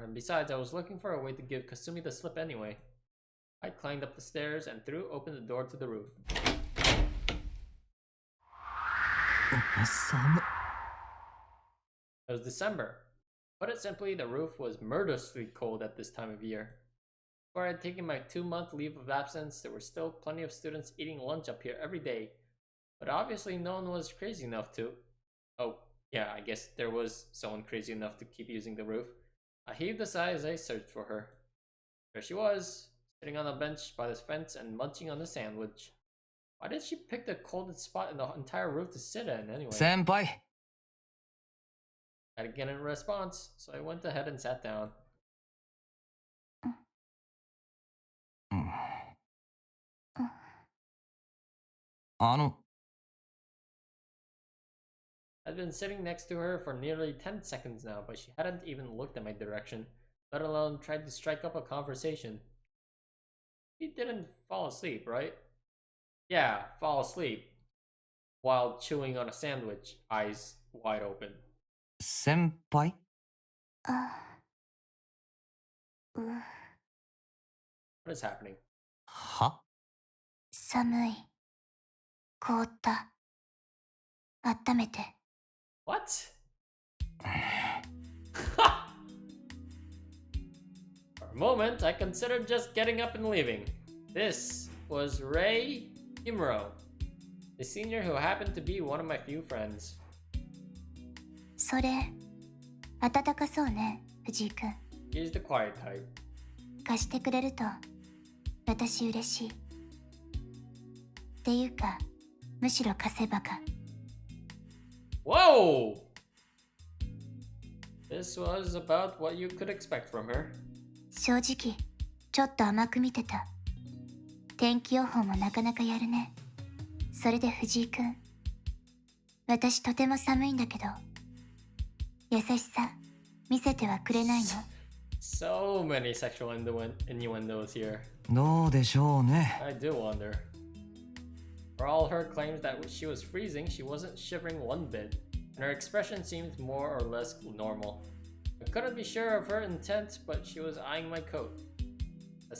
and besides, I was looking for a way to give Kasumi the slip anyway. I climbed up the stairs and threw open the door to the roof. It was December. Put it simply, the roof was murderously cold at this time of year. Before I had taken my 2-month leave of absence, there were still plenty of students eating lunch up here every day. But obviously no one was crazy enough to. Oh, yeah, I guess there was someone crazy enough to keep using the roof. I heaved a sigh as I searched for her. There she was, sitting on a bench by the fence and munching on a sandwich. Why did she pick the coldest spot in the entire roof to sit in anyway? Senpai! I didn't get a response, so I went ahead and sat down. I'd been sitting next to her for nearly 10 seconds now, but she hadn't even looked in my direction, let alone tried to strike up a conversation. She didn't fall asleep, right? Yeah, fall asleep. While chewing on a sandwich, eyes wide open. Senpai? What is happening? は? 寒い。凍った。温めて。What? For a moment, I considered just getting up and leaving. This was Irae Himura, the senior who happened to be one of my few friends. それ、暖かそうね、藤井くん。 He's the quiet type. 貸してくれると、私嬉しい。っていうか、むしろ貸せばか。Whoa! This was about what you could expect from her. 正直、ちょっと甘く見てた。天気予報もなかなかやるね。それで藤井くん。私とても寒いんだけど、優しさ、見せてはくれないの？ So many sexual innuendos here. どうでしょうね。 I do wonder. For all her claims that she was freezing, she wasn't shivering one bit, and her expression seemed more or less normal. I couldn't be sure of her intent, but she was eyeing my coat. That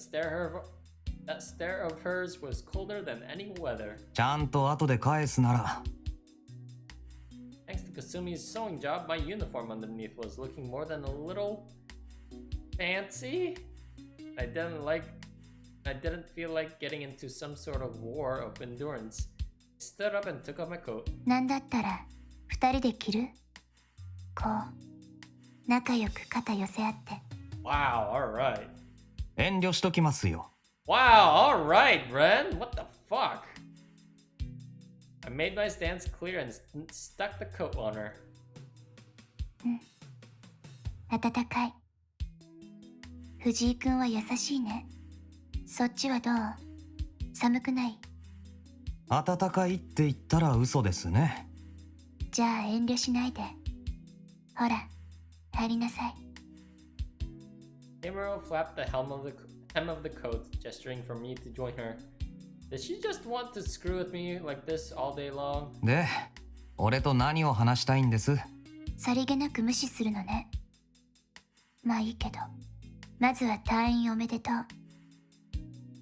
stare of hers was colder than any weather. ちゃんと後で返すなら。 Thanks to Kasumi's sewing job, my uniform underneath was looking more than a little fancy. I didn't feel like getting into some sort of war of endurance. I stood up and took off my coat. なんだったら、二人で着る？こう、仲良く肩寄せ合って。Wow, alright. 遠慮しときますよ。 Wow, alright, Ren! What the fuck? I made my stance clear and stuck the coat on her. 暖かい。藤井くんは優しいね。そっちはどう？寒くない？暖かいって言ったら嘘ですね。じゃあ遠慮しないで。ほら、入りなさい。Himura flapped the hem of the coat, gesturing for me to join her. Did she just want to screw with me like this all day long? で、俺と何を話したいんです？さりげなく無視するのね。まあいいけど、まずは退院おめでとう。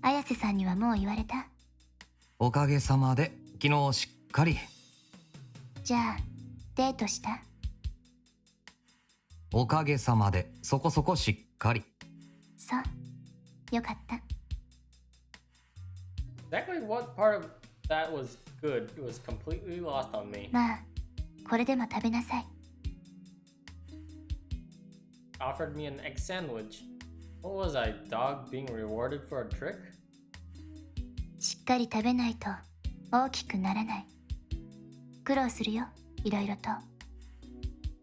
綾瀬さんにはもう言われた？おかげさまで昨日しっかり。じゃあデートした？おかげさまでそこそこしっかり。そう、よかった。Exactly what part of that was good was completely lost on me. まあ、これでも食べなさい。Offered me an egg sandwich. What was I, dog being rewarded for a trick? しっかり食べないと大きくならない。苦労するよ、いろいろと。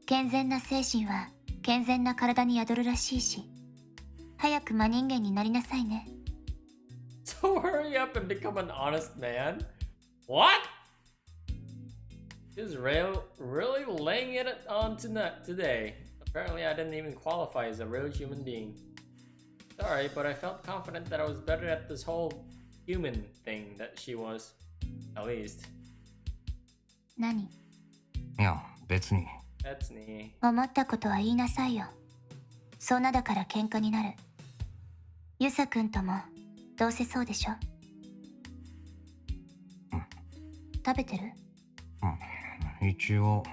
健全な精神は健全な体に宿るらしいし、早く真人間になりなさいね。So hurry up and become an honest man? What? Is Rail really laying it on today? Apparently I didn't even qualify as a real human being. Sorry, but I felt confident that I was better at this whole human thing that she was. At least. 何？いや、別に。That's me. 思ったことは言いなさいよ。そんなだから喧嘩になる。ユサ君ともどうせそうでしょ。食べてる？一応。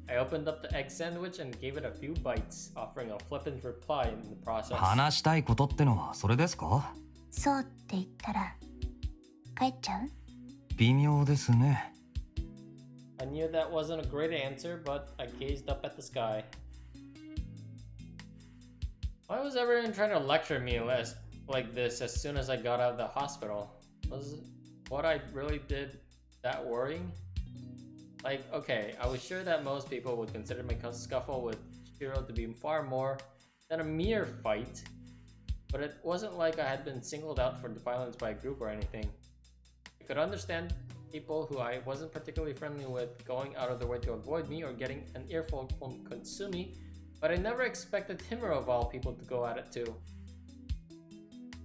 I opened up the egg sandwich and gave it a few bites, offering a flippant reply in the process. 話したいことってのはそれですか？そうって言ったら帰っちゃう？微妙ですね。I knew that wasn't a great answer, but I gazed up at the sky. Why was everyone trying to lecture me like this as soon as I got out of the hospital? Was what I really did that worrying? Like, okay, I was sure that most people would consider my scuffle with Shiro to be far more than a mere fight, but it wasn't like I had been singled out for violence by a group or anything. I could understand people who I wasn't particularly friendly with going out of their way to avoid me or getting an earful from Katsumi, but I never expected Himura of all people to go at it too.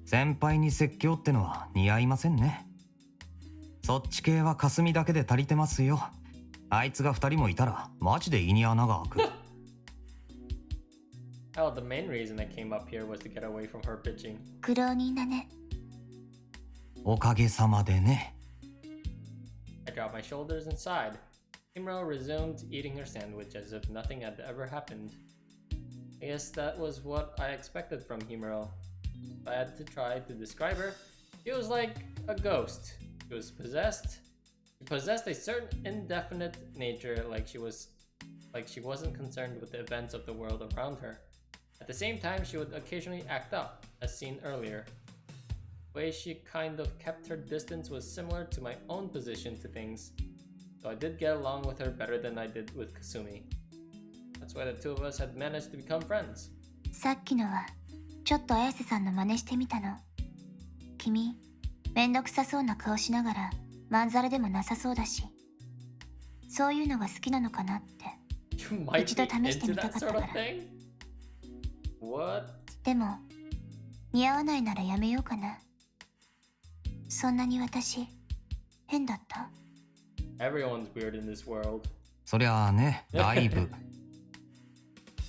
先輩に説教ってのは似合いませんね。そっち系は霞だけで足りてますよ。あいつが2人もいたらマジで胃に穴が開く。Oh, the main reason I came up here was to get away from her bitching. 苦労人だね。おかげさまでね。I dropped my shoulders and sighed. Himura resumed eating her sandwich as if nothing had ever happened. I guess that was what I expected from Himura. If I had to try to describe her, she was like a ghost. She was possessed. She possessed a certain indefinite nature, like she wasn't concerned with the events of the world around her. At the same time, she would occasionally act up, as seen earlier. The way she kind of kept her distance was similar to my own position to things, so I did get along with her better than I did with Kasumi. That's why the two of us had managed to become friends. さっきのはちょっと綾瀬さんの真似してみたの。君、めんどくさそうな顔しながらまんざらでもなさそうだし、そういうのが好きなのかなって。You might 一 be 度試して into みたか that った sort か of ら。thing? What? でも似合わないならやめようかな。そんなに私変だった？ Everyone's weird in this world. そりゃあね、だいぶ。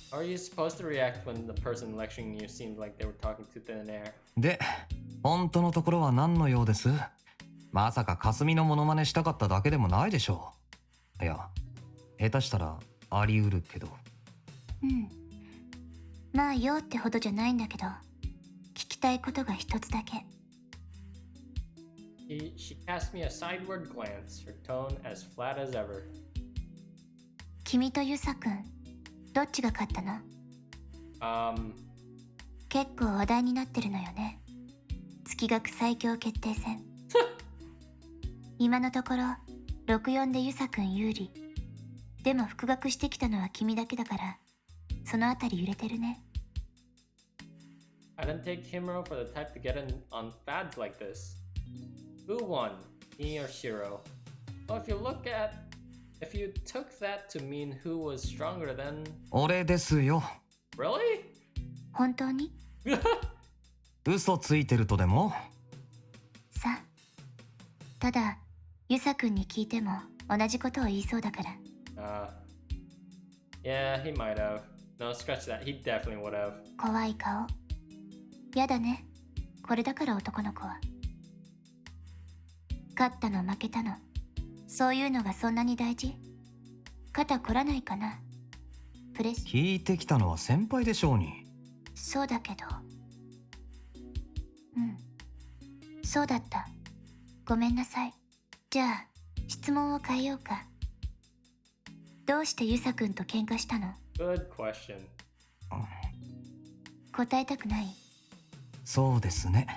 How are you supposed to react when the person lecturing you seemed like they were talking to thin air? で、本当のところは何のようです？まさか霞のモノマネしたかっただけでもないでしょう。いや、下手したらあり得るけど。うん。まあよってほどじゃないんだけど、聞きたいことが一つだけ。She cast me a sideward glance, her tone as flat as ever. 君とユサ君、どっちが勝ったの？結構話題になってるのよね。月額最強決定戦。今のところ64でユサ君有利。でも復学してきたのは君だけだから、そのあたり揺れてるね。I didn't take Himuro for the type to get in on fads like this. Who won, me or Shiro? Well, if you took that to mean who was stronger, then 俺ですよ。really? 本当に？嘘ついてるとでも？さ、ただユサ君に聞いても同じことを言いそうだから。Yeah, he might have. No, scratch that. He definitely would have. 怖い顔。やだね。これだから男の子は。勝ったの負けたの。そういうのがそんなに大事？肩こらないかな。プレッシャー。聞いてきたのは先輩でしょうに。そうだけど。うん。そうだった。ごめんなさい。じゃあ、質問を変えようか。どうしてユサ君と喧嘩したの？ Good question. 答えたくない？そうですね。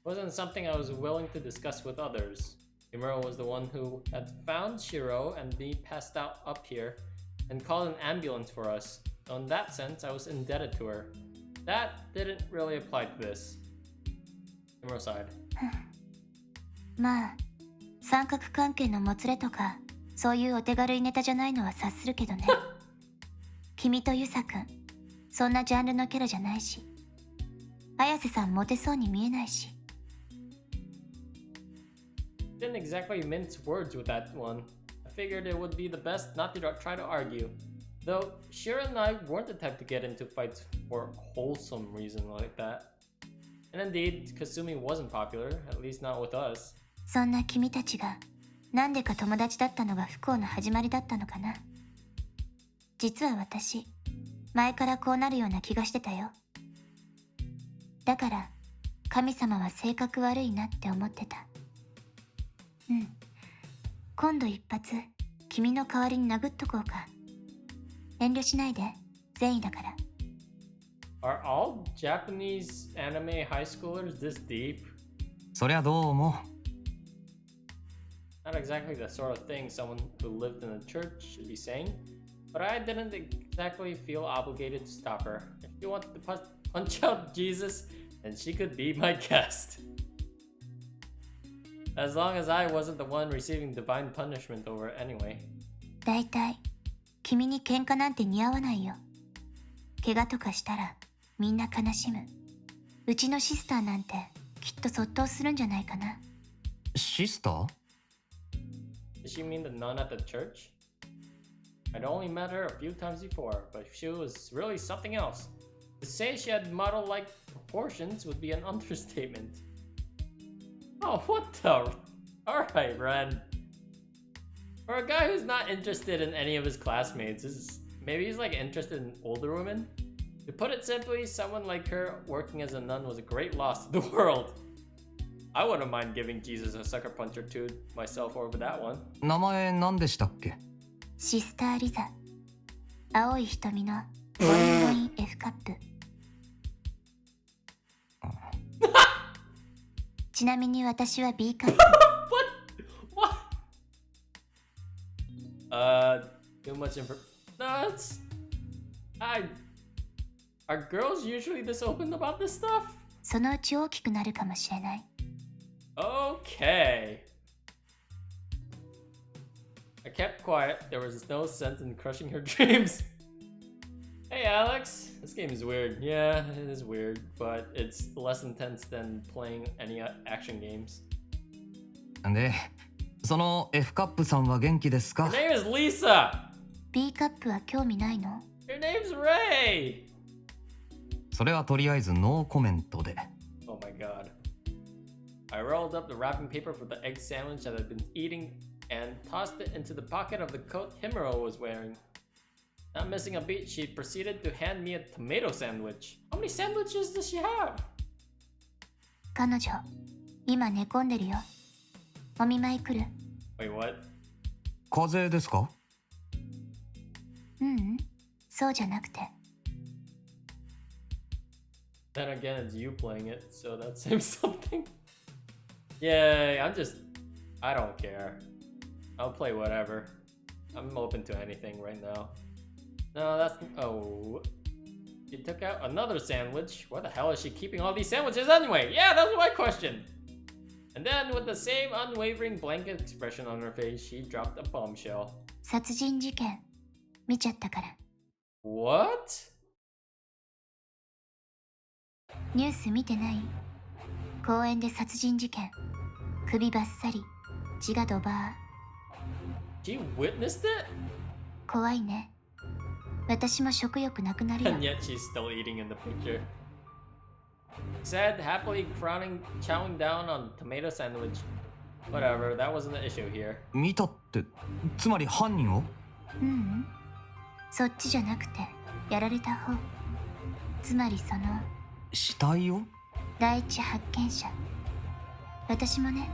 Wasn't something I was willing to discuss with others. Himura was the one who had found Shiro and me passed out up here and called an ambulance for us. So in that sense, I was indebted to her. That didn't really apply to this. Himura sighed. まあ、三角関係のもつれとか、そういうお手軽いネタじゃないのは察するけどね。君とユサ君、そんなジャンルのキャラじゃないし、綾瀬さんモテそうに見えないし。Didn't exactly mince words with that one. I figured it would be the best not to try to argue. Though Shira and I weren't the type to get into fights for a wholesome reason like that. And indeed, Kasumi wasn't popular, at least not with us. そんな君たちがなんでか友達だったのが不幸の始まりだったのかな。実は私、前からこうなるような気がしてたよ。だから神様は性格悪いなって思ってた。うん。今度一発君の代わりに殴っとこうか。遠慮しないで、善意だから。Are all Japanese anime high schoolers this deep? そりゃどうも。Not exactly the sort of thing someone who lived in a church should be saying, but I didn't exactly feel obligated to stop her. If she wanted to punch out Jesus, then she could be my guest. As long as I wasn't the one receiving divine punishment over it anyway. だいたい君に喧嘩なんて似合わないよ。怪我とかしたらみんな悲しむ。うちのシスターなんてきっとそっとするんじゃないかな。シスター？ Does she mean the nun at the church? I'd only met her a few times before, but she was really something else. To say she had model-like proportions would be an understatement. Oh, what the? Alright, Ren. For a guy who's not interested in any of his classmates, maybe he's like interested in older women? To put it simply, someone like her working as a nun was a great loss to the world. I wouldn't mind giving Jesus a sucker punch or two myself over that one. 名前何でしたっけ？シスターリザ。青い瞳のボインボイン F カップ。ちなみに私は B カップ。What? Too much info. No, it's... Are girls usually this open about this stuff? そのうち大きくなるかもしれない。Okay. I kept quiet. There was no sense in crushing her dreams. Hey Alex, this game is weird. Yeah, it is weird, but it's less intense than playing any action games. で、その F カップさんは元気ですか？ Her name is Lisa! B カップは興味ないの？ Your name's Ray! それはとりあえずノーコメントで。Oh my god. I rolled up the wrapping paper for the egg sandwich that I'd been eating and tossed it into the pocket of the coat Himura was wearing. Not missing a beat, she proceeded to hand me a tomato sandwich. How many sandwiches does she have? 彼女、今寝込んでるよ。お見舞い来る？ Wait, what? 風邪ですか？ううん、そうじゃなくて。Then again, it's you playing it, so that seems something. Yay, I don't care. I'll play whatever. I'm open to anything right now. No, that's... Oh. She took out another sandwich. Where the hell is she keeping all these sandwiches anyway? Yeah, that was my question. And then, with the same unwavering blanket expression on her face, she dropped a bombshell. 殺人事件見ちゃったから。 What? ニュース見てない？公園で殺人事件。首バッサリ、血がドバー。 She witnessed it? 怖いね。私も食欲なくなるよ。 And yet she's still eating in the picture. Said, happily chowing down on tomato sandwich. Whatever, that wasn't the issue here. 見たって、つまり犯人を？ううん。そっちじゃなくて、やられた方。つまりその死体を？第一発見者。私もね。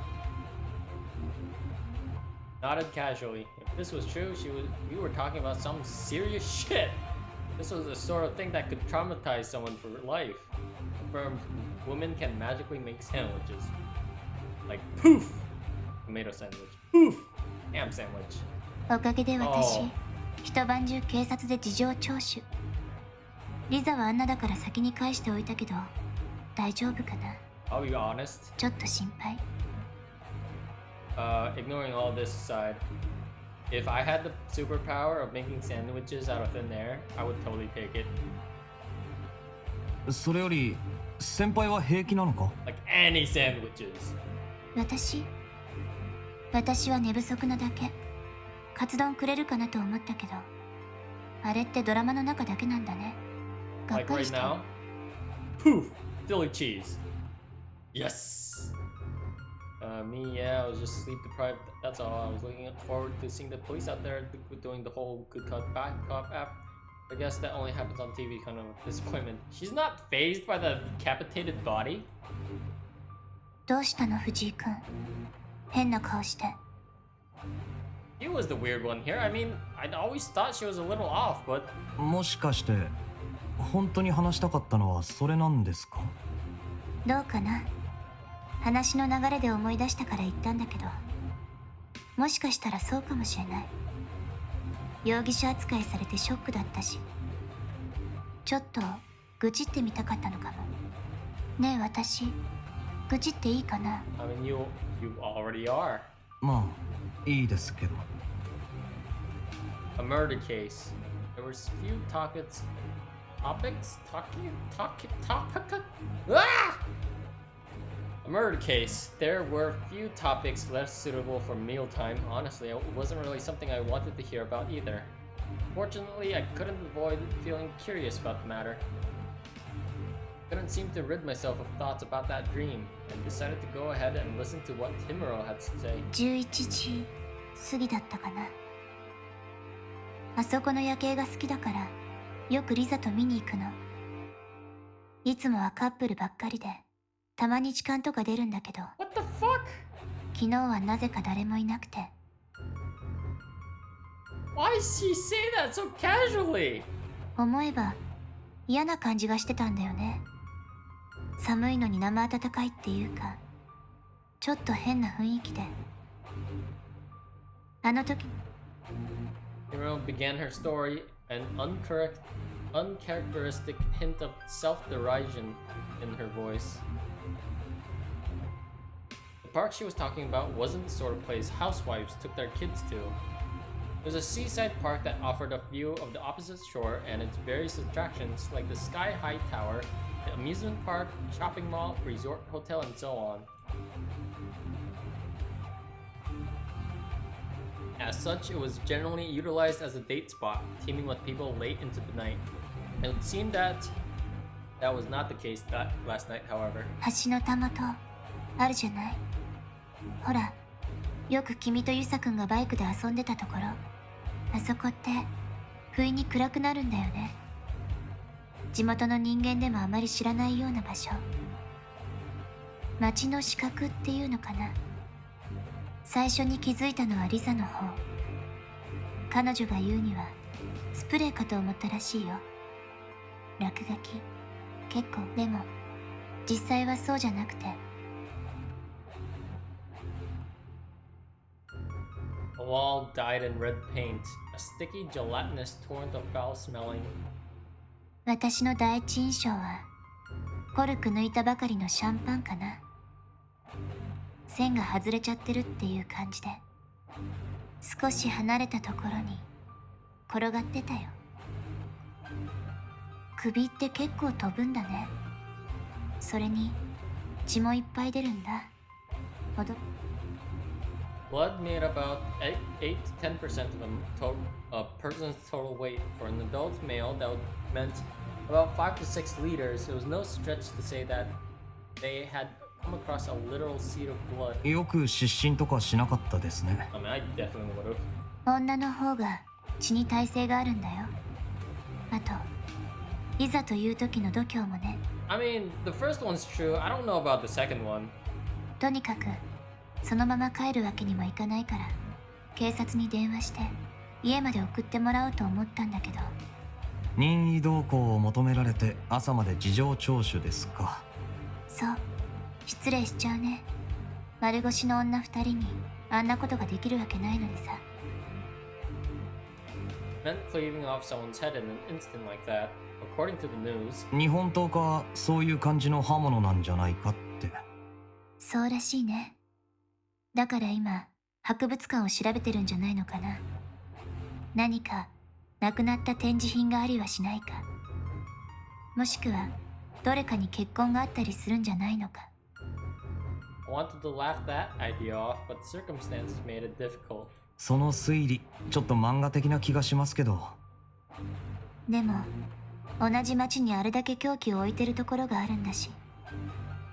Nodded casually. If this was true, we were talking about some serious shit. This was the sort of thing that could traumatize someone for life. Confirmed, women can magically make sandwiches. Like poof! Tomato sandwich. Poof! Ham sandwich. おかげで私、一晩中警察で事情聴取。リザはあんなだから先に返しておいたけど、大丈夫かな？ I'll be honest. ちょっと心配。Ignoring all this aside, if I had the superpower of making sandwiches out of thin air, I would totally take it. それより、先輩は平気なのか？ Like any sandwiches. 私は寝不足なだけ。カツ丼くれるかなと思ったけど、あれってドラマの中だけなんだね。がっ Like かり right した。 now? Poof! Philly cheese. Yes! Me, yeah, I was just sleep deprived. That's all. I was looking forward to seeing the police out there doing the whole good cop bad cop app. I guess that only happens on TV, kind of disappointment. She's not phased by the decapitated body? どうしたの藤井君。変な顔して。He was the weird one here. I mean, I always thought she was a little off, but もしかして本当に話したかったのはそれなんですか？どうかな。話の流れで思い出したから言ったんだけど、もしかしたらそうかもしれない。容疑者扱いされてショックだったし、ちょっと愚痴ってみたかったのかも。ねえ私、愚痴っていいかな？ I mean, you already are. まあいいですけど。A murder case. There were few topics. Ah! A murder case. There were few topics less suitable for mealtime. Honestly, it wasn't really something I wanted to hear about either. Fortunately, I couldn't avoid feeling curious about the matter. Couldn't seem to rid myself of thoughts about that dream, and decided to go ahead and listen to what Himura had to say. 11時過ぎだったかな。あそこの夜景が好きだからよくリザと見に行くの。いつもはカップルばっかりで、たまに痴漢とか出るんだけど、 What the fuck? 昨日はなぜか誰もいなくて。 Why does she say that so casually? 思えば嫌な感じがしてたんだよね。寒いのに生暖かいっていうか、ちょっと変な雰囲気で。あの時 Himura began her story, an uncharacteristic hint of self-derision in her voice. The park she was talking about wasn't the sort of place housewives took their kids to. It was a seaside park that offered a view of the opposite shore and its various attractions like the Sky High Tower, the amusement park, shopping mall, resort hotel, and so on. As such, it was generally utilized as a date spot, teeming with people late into the night. It would seem that was not the case last night, however. 橋のたもとあるじゃない。ほら、よく君とユサ君がバイクで遊んでたところ。あそこって不意に暗くなるんだよね。地元の人間でもあまり知らないような場所。街の死角っていうのかな。最初に気づいたのはリザの方。彼女が言うにはスプレーかと思ったらしいよ。落書き。結構。でも実際はそうじゃなくて。A wall dyed in red paint, a sticky, gelatinous torrent of foul-smelling. 私の第一印象はコルク抜いたばかりのシャンパンかな。線が外れちゃってるっていう感じで、少し離れたところに転がってたよ。首って結構飛ぶんだね。それに血もいっぱい出るんだ。Blood made about 8 to 10% of a person's total weight. For an adult male, that meant about 5 to 6 liters. It was no stretch to say that they had come across a literal sea of blood. よく失神とかしなかったですね。I mean, I definitely would have. 女の方が血に耐性があるんだよ。あと、いざという時の度胸もね。I mean, the first one's true. I don't know about the second one. とにかくそのまま帰るわけにもいかないから、警察に電話して家まで送ってもらおうと思ったんだけど。任意同行を求められて朝まで事情聴取ですか。そう、失礼しちゃうね。丸腰の女二人にあんなことができるわけないのにさ。Meant cleaving off someone's head in an instant like that, according to the news. 日本刀かそういう感じの刃物なんじゃないかって。そうらしいね。だから今博物館を調べてるんじゃないのかな。何かなくなった展示品がありはしないか、もしくはどれかに血痕があったりするんじゃないのか。 I wanted to laugh that idea off, but circumstances made it difficult. その推理ちょっと漫画的な気がしますけど。でも同じ町にあれだけ凶器を置いてるところがあるんだし、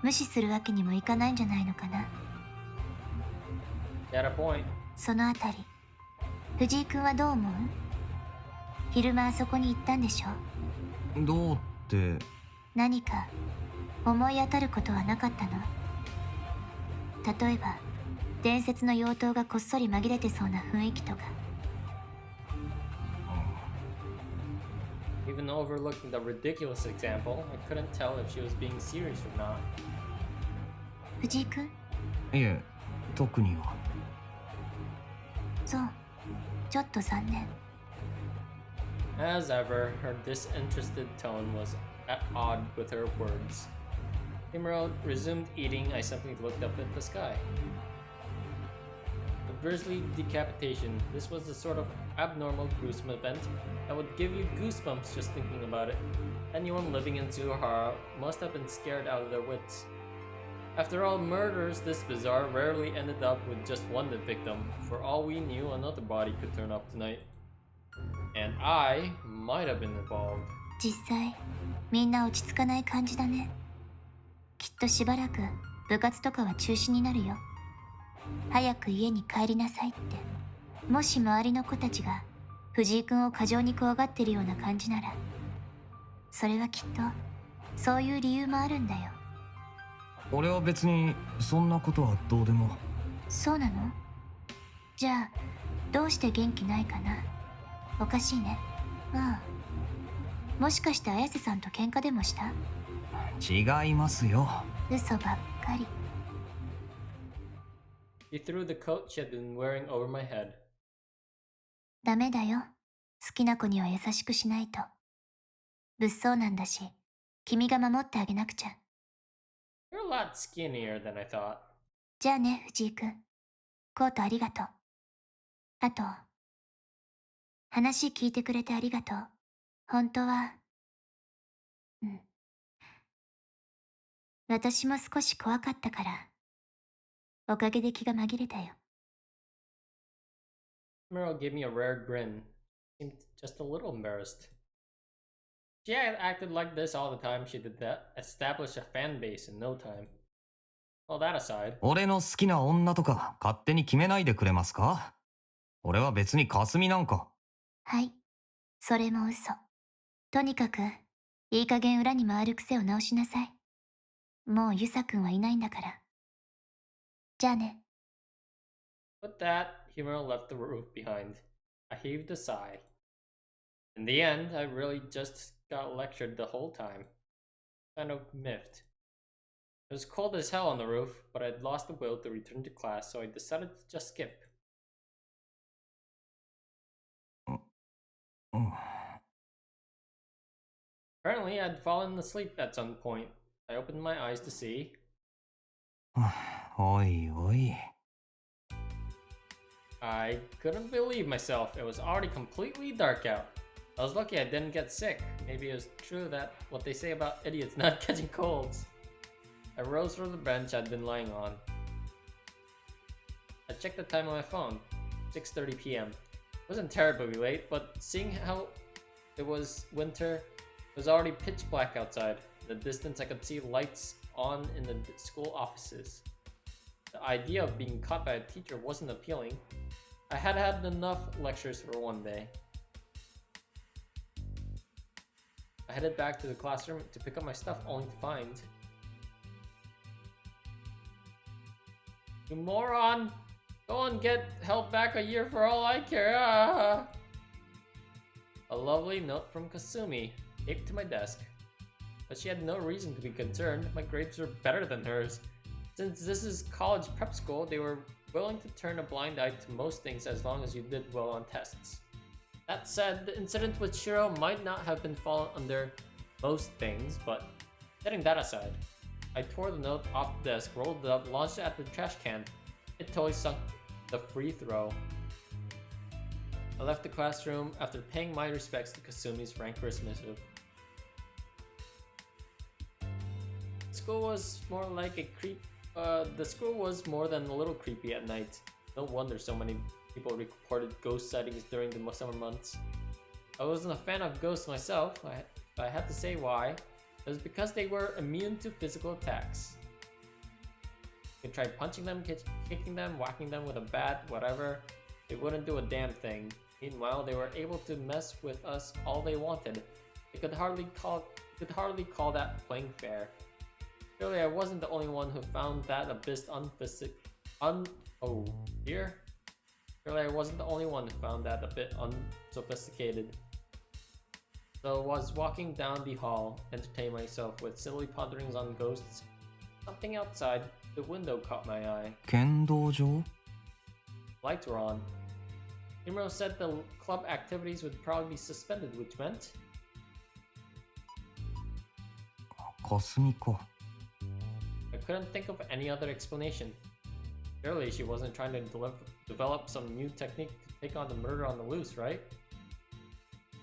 無視するわけにもいかないんじゃないのかな。 Got a point. そのあたり藤井君はどう思う？昼間あそこに行ったんでしょ？どうって。何か思い当たることはなかったの？例えば伝説の妖刀がこっそり紛れてそうな雰囲気とか。 Even overlooking the ridiculous example, I couldn't tell if she was being serious or not. 藤井君？いえ、特には。そう、ちょっと残念。 As ever, her disinterested tone was at odd with her words. Himura resumed eating. I simply looked up at the sky. A grisly decapitation. This was the sort of abnormal, gruesome event that would give you goosebumps just thinking about it. Anyone living in Tsuhara must have been scared out of their wits. After all, murders this bizarre rarely ended up with just one victim. For all we knew, another body could turn up tonight. And I might have been involved. 実際みんな落ち着かない感じだね。きっとしばらく部活とかは中止になるよ。早く家に帰りなさいって。もし周りの子たちが藤井君を過剰に怖がってるような感じなら、それはきっとそういう理由もあるんだよ。俺は別にそんなことはどうでも。そうなの？じゃあどうして元気ないかな。おかしいね。ああ、もしかして綾瀬さんと喧嘩でもした？違いますよ。嘘ばっかり。 She threw the coat she had been wearing over my head. ダメだよ。好きな子には優しくしないと。物騒なんだし、君が守ってあげなくちゃ。 You're a lot skinnier than I thought. じゃあね、藤井君。コートありがとう。あと、話聞いてくれてありがとう。本当は、私も少し怖かったから、おかげで気が紛れたよ。 Himura gave me a rare grin. Seemed just a little embarrassed. She had acted like this all the time. She did that. Establish a fan base in no time. All that aside, 俺の好きな女とか勝手に決めないでくれますか？俺は別に霞なんか。はい、それも嘘。とにかく、いい加減裏に回る癖を直しなさい。もうユサ君はいないんだから。じゃあね。 with that, Himura left the roof behind. I heaved a sigh. In the end, I really just got lectured the whole time. Kind of miffed. It was cold as hell on the roof, but I'd lost the will to return to class, so I decided to just skip. うん。 Apparently, I'd fallen asleep at some point. I opened my eyes to see. おいおい。 I couldn't believe myself. It was already completely dark out. I was lucky I didn't get sick. Maybe it was true that what they say about idiots not catching colds. I rose from the bench I'd been lying on. I checked the time on my phone. 6:30 p.m. It wasn't terribly late, but seeing how it was winter, it was already pitch black outside. In the distance, I could see lights on in the school offices. The idea of being caught by a teacher wasn't appealing. I had had enough lectures for one day. I headed back to the classroom to pick up my stuff, only to find... You moron! Go and get held back a year for all I care. Ah! A lovely note from Kasumi, taped to my desk. But she had no reason to be concerned. My grades were better than hers. Since this is college prep school, they were willing to turn a blind eye to most things as long as you did well on tests. That said, the incident with Shiro might not have been fallen under most things, but setting that aside, I tore the note off the desk, rolled it up, launched it at the trash can. It totally sunk the free throw. I left the classroom after paying my respects to Kasumi's rancorous missive. The school was more like a the school was more than a little creepy at night. No wonder so many people reported ghost sightings during the summer months. I wasn't a fan of ghosts myself. If I had to say why, it was because they were immune to physical attacks. You could try punching them, kicking them, whacking them with a bat, whatever. They wouldn't do a damn thing. Meanwhile, they were able to mess with us all they wanted. They could hardly call that playing fair. Surely I wasn't the only one who found that abyss Surely I wasn't the only one who found that a bit unsophisticated. So I was walking down the hall, entertaining myself with silly ponderings on ghosts. Something outside the window caught my eye. 剣道場 Lights were on. Himura said the club activities would probably be suspended, which meant 霞か I couldn't think of any other explanation. Surely she wasn't trying to develop some new technique to take on the murder on the loose, right?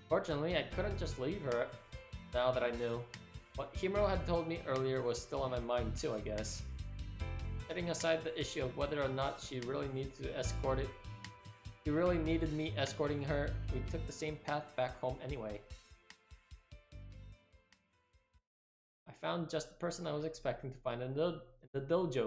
Fortunately, I couldn't just leave her now that I knew. What Himura had told me earlier was still on my mind too, I guess. Setting aside the issue of whether or not she really needed me escorting her, we took the same path back home anyway. I found just the person I was expecting to find in the dojo.